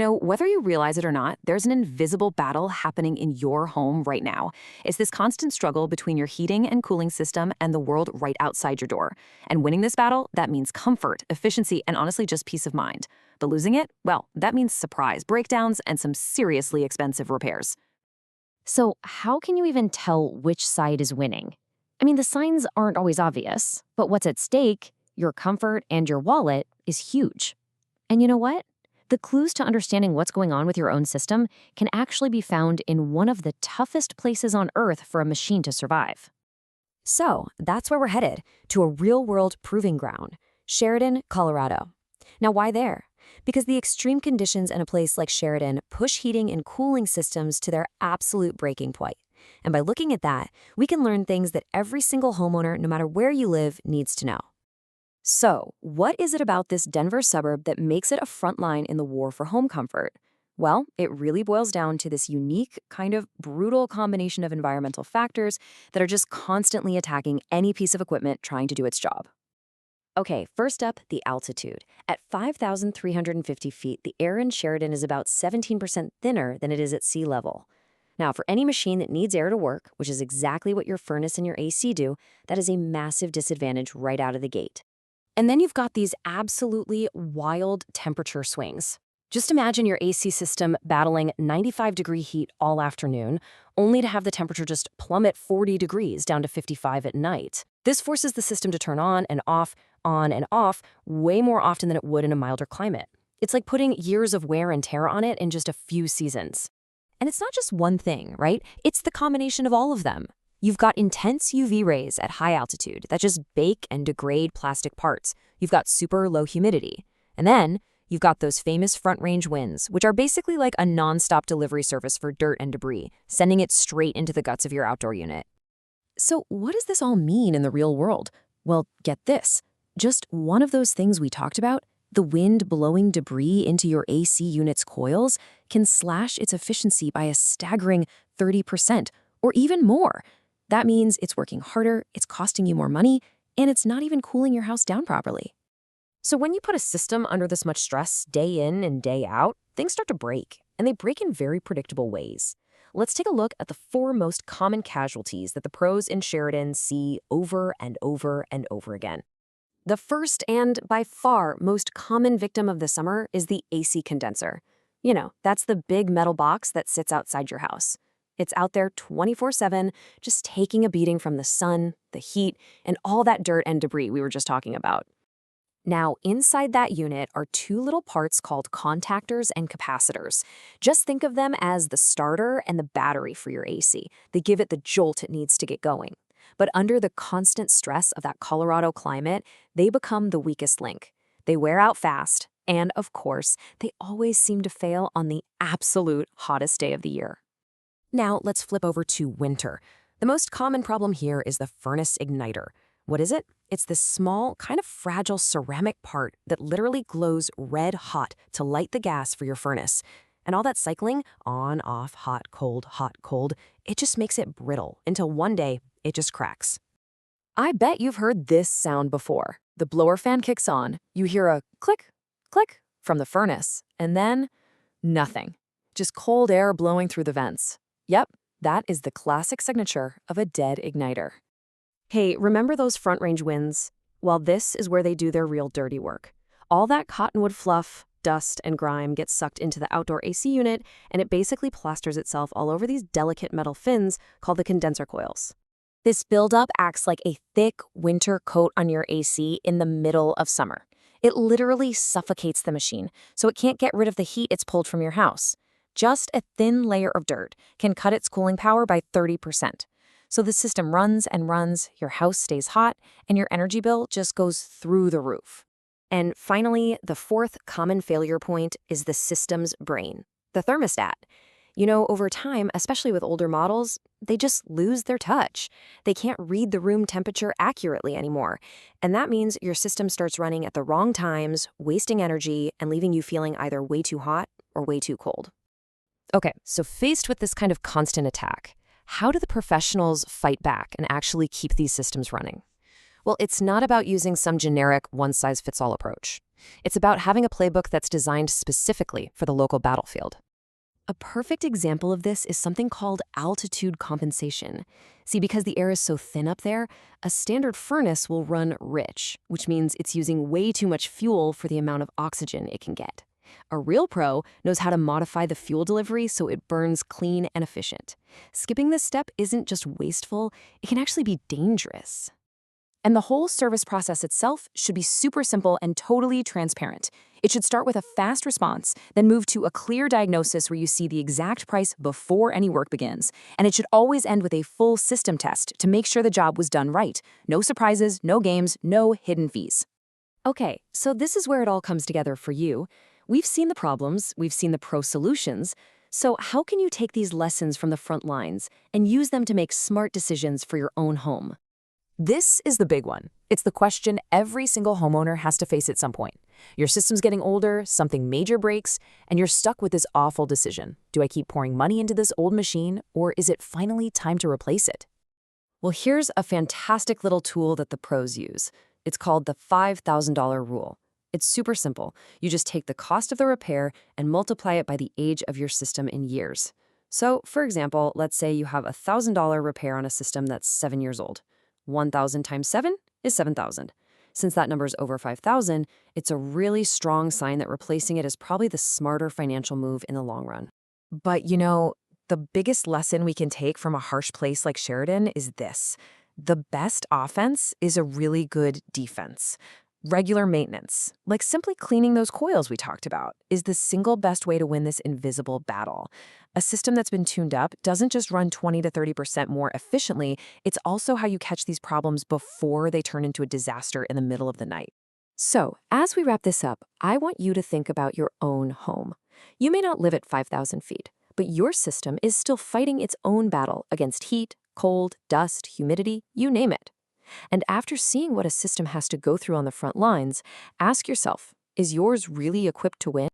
Whether you realize it or not, there's an invisible battle happening in your home right now. It's this constant struggle between your heating and cooling system and the world right outside your door. And winning this battle, that means comfort, efficiency, and honestly just peace of mind. But losing it, well, that means surprise breakdowns and some seriously expensive repairs. So how can you even tell which side is winning? I mean, the signs aren't always obvious, but what's at stake, your comfort and your wallet, is huge. And you know what? The clues to understanding what's going on with your own system can actually be found in one of the toughest places on Earth for a machine to survive. So that's where we're headed, to a real-world proving ground, Sheridan, Colorado. Now, why there? Because the extreme conditions in a place like Sheridan push heating and cooling systems to their absolute breaking point. And by looking at that, we can learn things that every single homeowner, no matter where you live, needs to know. So, what is it about this Denver suburb that makes it a front line in the war for home comfort? Well, it really boils down to this unique, kind of brutal combination of environmental factors that are just constantly attacking any piece of equipment trying to do its job. Okay, first up, the altitude. At 5,350 feet, the air in Sheridan is about 17% thinner than it is at sea level. Now, for any machine that needs air to work, which is exactly what your furnace and your AC do, that is a massive disadvantage right out of the gate. And then you've got these absolutely wild temperature swings. Just imagine your AC system battling 95-degree heat all afternoon, only to have the temperature just plummet 40 degrees down to 55 at night. This forces the system to turn on and off, way more often than it would in a milder climate. It's like putting years of wear and tear on it in just a few seasons. And it's not just one thing, right? It's the combination of all of them. You've got intense UV rays at high altitude that just bake and degrade plastic parts. You've got super low humidity. And then you've got those famous front-range winds, which are basically like a non-stop delivery service for dirt and debris, sending it straight into the guts of your outdoor unit. So what does this all mean in the real world? Well, get this. Just one of those things we talked about, the wind blowing debris into your AC unit's coils, can slash its efficiency by a staggering 30% or even more. That means it's working harder, it's costing you more money, and it's not even cooling your house down properly. So when you put a system under this much stress day in and day out, things start to break, and they break in very predictable ways. Let's take a look at the 4 most common casualties that the pros in Sheridan see over and over and over again. The first and by far most common victim of the summer is the AC condenser. That's the big metal box that sits outside your house. It's out there 24/7, just taking a beating from the sun, the heat, and all that dirt and debris we were just talking about. Now, inside that unit are 2 little parts called contactors and capacitors. Just think of them as the starter and the battery for your AC. They give it the jolt it needs to get going. But under the constant stress of that Colorado climate, they become the weakest link. They wear out fast, and of course, they always seem to fail on the absolute hottest day of the year. Now, let's flip over to winter. The most common problem here is the furnace igniter. What is it? It's this small, kind of fragile ceramic part that literally glows red hot to light the gas for your furnace. And all that cycling, on, off, hot, cold, it just makes it brittle until one day it just cracks. I bet you've heard this sound before. The blower fan kicks on, you hear a click, click from the furnace, and then nothing. Just cold air blowing through the vents. Yep, that is the classic signature of a dead igniter. Hey, remember those front-range winds? Well, this is where they do their real dirty work. All that cottonwood fluff, dust, and grime gets sucked into the outdoor AC unit, and it basically plasters itself all over these delicate metal fins called the condenser coils. This buildup acts like a thick winter coat on your AC in the middle of summer. It literally suffocates the machine, so it can't get rid of the heat it's pulled from your house. Just a thin layer of dirt can cut its cooling power by 30%. So the system runs and runs, your house stays hot, and your energy bill just goes through the roof. And finally, the 4th common failure point is the system's brain, the thermostat. Over time, especially with older models, they just lose their touch. They can't read the room temperature accurately anymore. And that means your system starts running at the wrong times, wasting energy, and leaving you feeling either way too hot or way too cold. Okay, so faced with this kind of constant attack, how do the professionals fight back and actually keep these systems running? Well, it's not about using some generic one-size-fits-all approach. It's about having a playbook that's designed specifically for the local battlefield. A perfect example of this is something called altitude compensation. See, because the air is so thin up there, a standard furnace will run rich, which means it's using way too much fuel for the amount of oxygen it can get. A real pro knows how to modify the fuel delivery so it burns clean and efficient. Skipping this step isn't just wasteful, it can actually be dangerous. And the whole service process itself should be super simple and totally transparent. It should start with a fast response, then move to a clear diagnosis where you see the exact price before any work begins. And it should always end with a full system test to make sure the job was done right. No surprises, no games, no hidden fees. Okay, so this is where it all comes together for you. We've seen the problems, we've seen the pro solutions. So how can you take these lessons from the front lines and use them to make smart decisions for your own home? This is the big one. It's the question every single homeowner has to face at some point. Your system's getting older, something major breaks, and you're stuck with this awful decision. Do I keep pouring money into this old machine, or is it finally time to replace it? Well, here's a fantastic little tool that the pros use. It's called the $5,000 rule. It's super simple. You just take the cost of the repair and multiply it by the age of your system in years. So, for example, let's say you have a $1,000 repair on a system that's 7 years old. 1,000 times 7 is 7,000. Since that number is over 5,000, it's a really strong sign that replacing it is probably the smarter financial move in the long run. But the biggest lesson we can take from a harsh place like Sheridan is this. The best offense is a really good defense. Regular maintenance, like simply cleaning those coils we talked about, is the single best way to win this invisible battle. A system that's been tuned up doesn't just run 20 to 30% more efficiently, it's also how you catch these problems before they turn into a disaster in the middle of the night. So, as we wrap this up, I want you to think about your own home. You may not live at 5,000 feet, but your system is still fighting its own battle against heat, cold, dust, humidity, you name it. And after seeing what a system has to go through on the front lines, ask yourself, is yours really equipped to win?